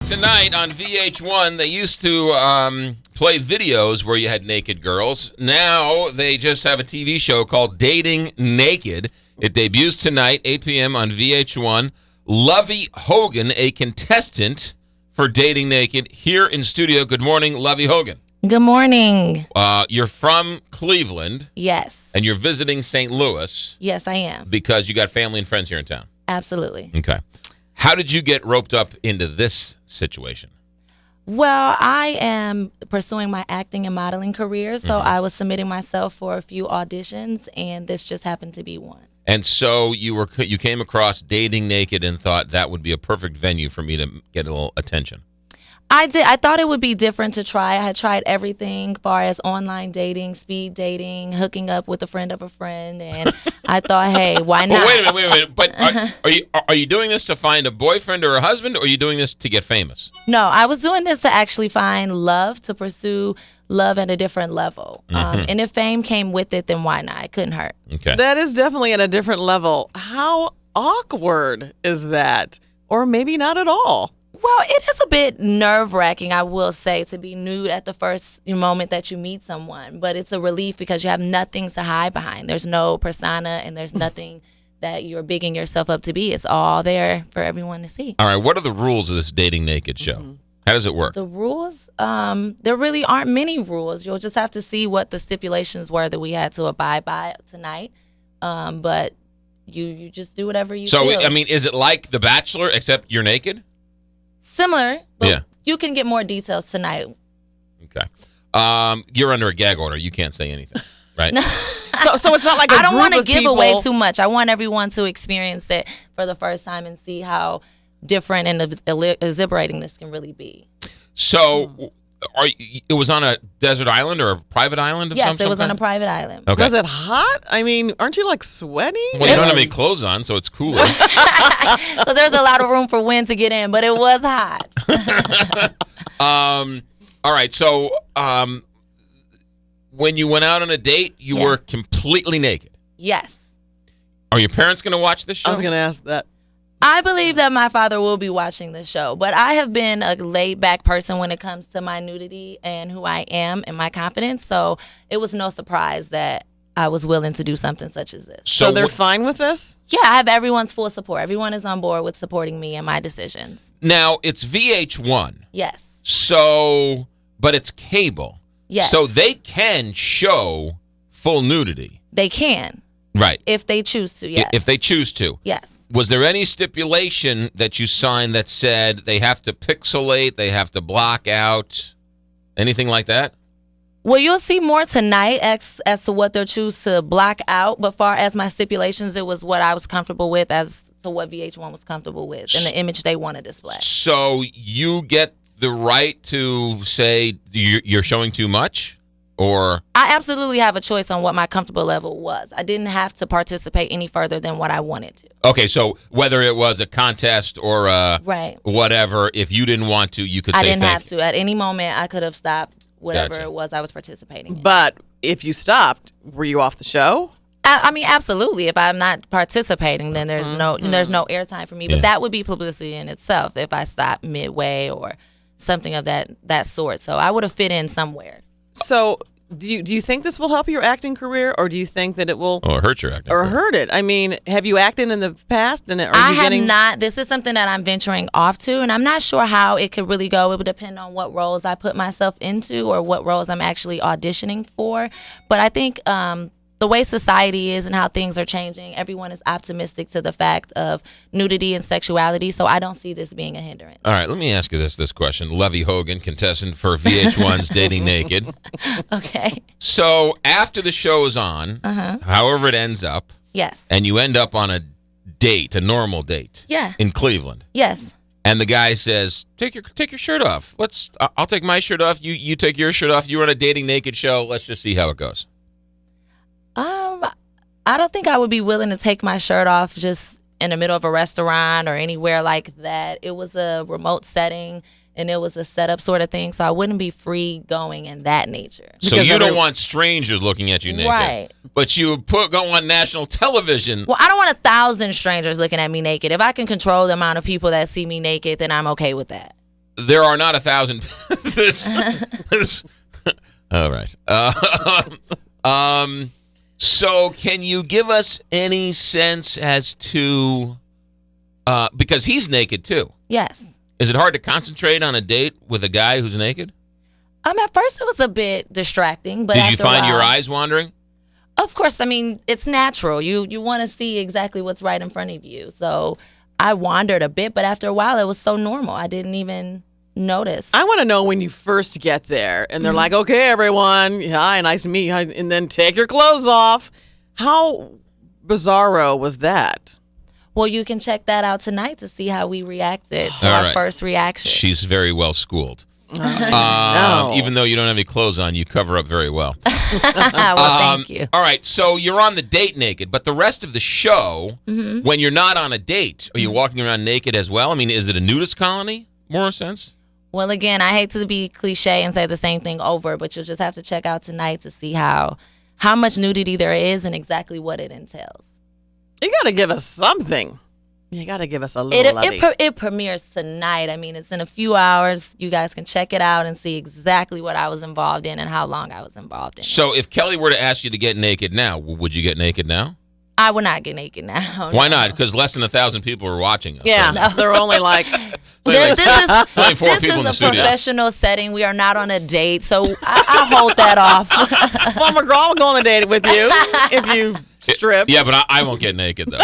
tonight on VH1, they used to play videos where you had naked girls. Now they just have a TV show called Dating Naked. It debuts tonight, 8 p.m. on VH1. Lovey Hogan, a contestant for Dating Naked, here in studio. Good morning, Lovey Hogan. Good morning. You're from Cleveland. Yes. And you're visiting St. Louis. Yes, I am. Because you got family and friends here in town. Absolutely. Okay. How did you get roped up into this situation? Well, I am pursuing my acting and modeling career, so I was submitting myself for a few auditions, and this just happened to be one. And so you came across Dating Naked and thought that would be a perfect venue for me to get a little attention. I did. I thought it would be different to try. I had tried everything, far as online dating, speed dating, hooking up with a friend of a friend, and I thought, hey, why not? Well, wait a minute. But are you doing this to find a boyfriend or a husband, or are you doing this to get famous? No, I was doing this to actually find love, to pursue love at a different level. And if fame came with it, then why not? It couldn't hurt. Okay. That is definitely at a different level. How awkward is that? Or maybe not at all. Well, it is a bit nerve-wracking, I will say, to be nude at the first moment that you meet someone. But it's a relief because you have nothing to hide behind. There's no persona and there's nothing that you're bigging yourself up to be. It's all there for everyone to see. All right. What are the rules of this Dating Naked show? How does it work? The rules? There really aren't many rules. You'll just have to see what the stipulations were that we had to abide by tonight. But you just do whatever you feel. So, I mean, is it like The Bachelor, except you're naked? Similar, but Yeah. you can get more details tonight. Okay. You're under a gag order. You can't say anything, right? So it's not like I don't want to give away too much. I want everyone to experience it for the first time and see how different and exhilarating this can really be. So, it was on a desert island or a private island of some Yes, it was kind? on a private island. Okay. Was it hot? I mean, aren't you like sweating? Well, you don't have any clothes on, so it's cooler. So there's a lot of room for wind to get in, but it was hot. All right. So, when you went out on a date, you were completely naked. Yes. Are your parents going to watch this show? I was going to ask that. I believe that my father will be watching the show, but I have been a laid-back person when it comes to my nudity and who I am and my confidence, so it was no surprise that I was willing to do something such as this. So they're fine with this? Yeah, I have everyone's full support. Everyone is on board with supporting me and my decisions. Now, it's VH1. Yes. So, but it's cable. Yes. So they can show full nudity. They can. Right. If they choose to, yes. If they choose to. Yes. Was there any stipulation that you signed that said they have to pixelate, they have to block out, anything like that? Well, you'll see more tonight as to what they'll choose to block out. But far as my stipulations, it was what I was comfortable with as to what VH1 was comfortable with and the image they want to display. So you get the right to say you're showing too much? Or I absolutely have a choice on what my comfortable level was. I didn't have to participate any further than what I wanted to. Okay, so whether it was a contest or whatever, if you didn't want to, you could say I didn't have you. to. At any moment, I could have stopped whatever Gotcha. it was I was participating in. But if you stopped, were you off the show? I mean, absolutely. If I'm not participating, then there's no airtime for me. But that would be publicity in itself if I stopped midway or something of that sort. So I would have fit in somewhere. So do you think this will help your acting career, or do you think that it will hurt your acting or career? hurt it? I mean, have you acted in the past? And I have not. This is something that I'm venturing off to, and I'm not sure how it could really go. It would depend on what roles I put myself into or what roles I'm actually auditioning for. But I think the way society is and how things are changing, everyone is optimistic to the fact of nudity and sexuality, so I don't see this being a hindrance. All right, let me ask you this question. Lovey Hogan, contestant for VH1's Dating Naked. Okay. So after the show is on, however it ends up, Yes. and you end up on a date, a normal date, Yeah. in Cleveland, Yes. and the guy says, "Take your shirt off. I'll take my shirt off. You take your shirt off. You're on a Dating Naked show. Let's just see how it goes." I don't think I would be willing to take my shirt off just in the middle of a restaurant or anywhere like that. It was a remote setting and it was a setup sort of thing, so I wouldn't be free going in that nature. So you don't want strangers looking at you naked. Right. But you go on national television. Well, I don't want 1,000 strangers looking at me naked. If I can control the amount of people that see me naked, then I'm okay with that. there are not 1,000. All right. So can you give us any sense as to, because he's naked too. Yes. Is it hard to concentrate on a date with a guy who's naked? At first it was a bit distracting, but did you after find a while, your eyes wandering? Of course, I mean, it's natural. You want to see exactly what's right in front of you. So I wandered a bit, but after a while it was so normal. I didn't even notice. I want to know when you first get there and they're like, okay, everyone, hi, nice to meet you, and then take your clothes off. How bizarro was that? Well, you can check that out tonight to see how we reacted to All our right. first reaction. She's very well schooled. No. Even though you don't have any clothes on, you cover up very well. Well, thank you. All right, so you're on the date naked, but the rest of the show, when you're not on a date, are you walking around naked as well? I mean, is it a nudist colony, more sense? Well, again, I hate to be cliche and say the same thing over, but you'll just have to check out tonight to see how much nudity there is and exactly what it entails. You got to give us something. You got to give us a little lovey. It premieres tonight. I mean, it's in a few hours. You guys can check it out and see exactly what I was involved in and how long I was involved in. So if Kelly were to ask you to get naked now, would you get naked now? I would not get naked now. Why no. not? Because less than 1,000 people are watching us. Yeah, they're only like, This Only four is people in the a studio. professional setting. We are not on a date, so I hold that off. well, McGraw will go on a date with you if you strip. Yeah, but I won't get naked, though.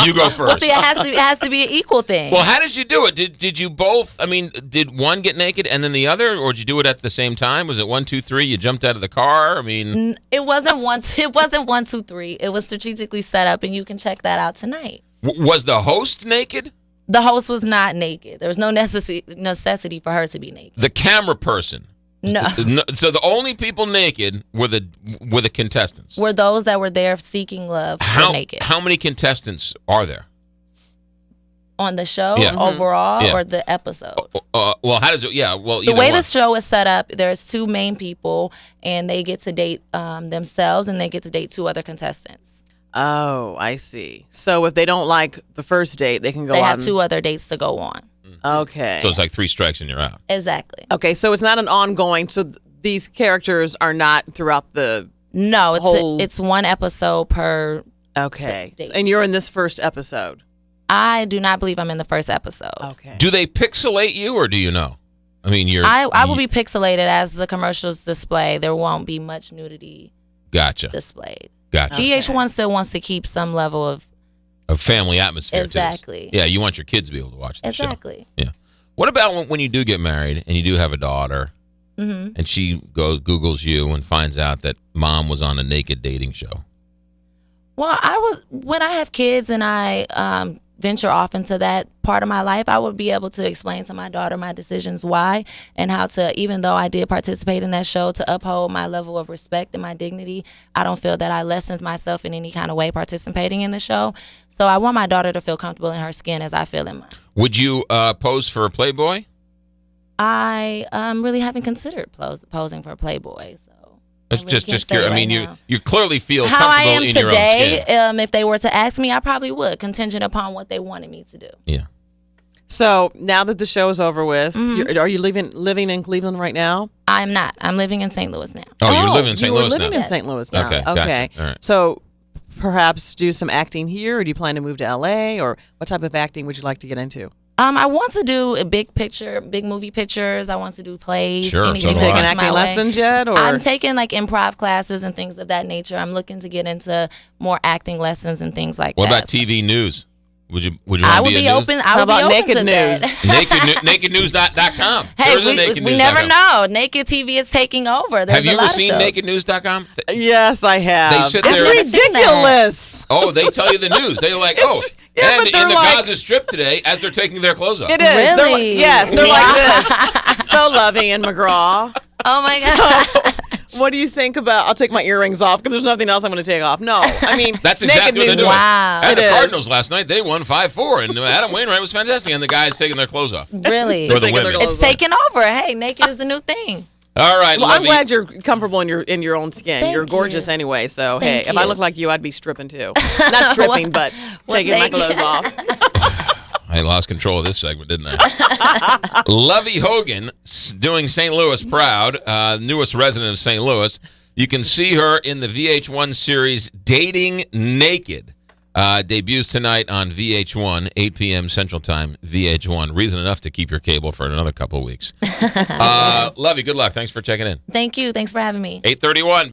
You go first. Well, see, it has to be an equal thing. Well, how did you do it? Did you both? I mean, did one get naked and then the other, or did you do it at the same time? Was it 1, 2, 3? You jumped out of the car. I mean, It wasn't 1, 2, 3. It was strategically set up, and you can check that out tonight. was the host naked? The host was not naked. There was no necessity for her to be naked. The camera person. No. So the only people naked were the contestants. Were those that were there seeking love were naked. How many contestants are there? On the show Yeah. overall Yeah. or the episode? Well, how does it? Yeah, well, The either way one. the show is set up, there's 2 main people, and they get to date themselves, and they get to date 2 other contestants. Oh, I see. So if they don't like the first date, they can go They on. have 2 other dates to go on. Okay. So it's like 3 strikes and you're out. Exactly. Okay, so it's not an ongoing. So these characters are not throughout the. No, Whole- it's 1 episode per. Okay. date. And you're in this first episode. I do not believe I'm in the first episode. Okay. Do they pixelate you, or do you know? I mean, I will be pixelated as the commercials display. There won't be much nudity Gotcha. displayed. Gotcha. VH1 still wants to keep some level of. A family atmosphere, Exactly. too. Yeah, you want your kids to be able to watch the show. Exactly. Yeah. What about when you do get married and you do have a daughter, and she Googles you and finds out that mom was on a naked dating show? Well, when I have kids and I venture off into that part of my life, I would be able to explain to my daughter my decisions why and how to, even though I did participate in that show, to uphold my level of respect and my dignity. I don't feel that I lessened myself in any kind of way participating in the show. So I want my daughter to feel comfortable in her skin as I feel in mine. Would you pose for a Playboy? I really haven't considered posing for a Playboy. It's really just can't say curious. I right mean, now. you clearly feel How I comfortable am in your own today, skin. if they were to ask me, I probably would, contingent upon what they wanted me to do. Yeah. So now that the show is over with, are you living in Cleveland right now? I'm not. I'm living in St. Louis now. Oh, you're living in St. you Louis were living now. in St. Louis now. Okay, gotcha. All right. So perhaps do some acting here, or do you plan to move to LA, or what type of acting would you like to get into? I want to do a big movie pictures. I want to do plays. Sure, anything so You do that taking I. comes my acting way. lessons yet, or I'm taking like improv classes and things of that nature. I'm looking to get into more acting lessons and things like What that. about TV news? Would you want I to would be a be news? open. I How would be about open naked to news? that. Nakednews.com. Hey, There's a nakednews.com. we never know. Naked TV is taking over. There's Have you a ever lot of seen shows. nakednews.com? yes, I have. They sit it's there- I've never seen that. ridiculous. Oh, they tell you the news. They're like, oh, Yeah, and but they're in the like- Gaza Strip today, as they're taking their clothes off. It is. They're Really? they're like this. So loving and McGraw. Oh my god. What do you think about? I'll take my earrings off because there's nothing else I'm going to take off. No, I mean That's naked exactly what they're news. doing. Wow. And It the is. Cardinals last night, they won 5-4, and Adam Wainwright was fantastic, and the guys taking their clothes off. Really? Or the Taking their women. clothes It's taking over. Hey, naked is the new thing. All right, Well, I'm Levy. glad you're comfortable in your own skin. Thank You're gorgeous you. anyway. So Thank hey, if I you. look like you, I'd be stripping too. Not stripping, but Well, taking my thank you. clothes off. I lost control of this segment, didn't I? Lovey Hogan doing St. Louis proud, newest resident of St. Louis. You can see her in the VH1 series Dating Naked. Debuts tonight on VH1, 8 p.m. Central Time, VH1. Reason enough to keep your cable for another couple of weeks. Lovey, good luck. Thanks for checking in. Thank you. Thanks for having me. 8:31.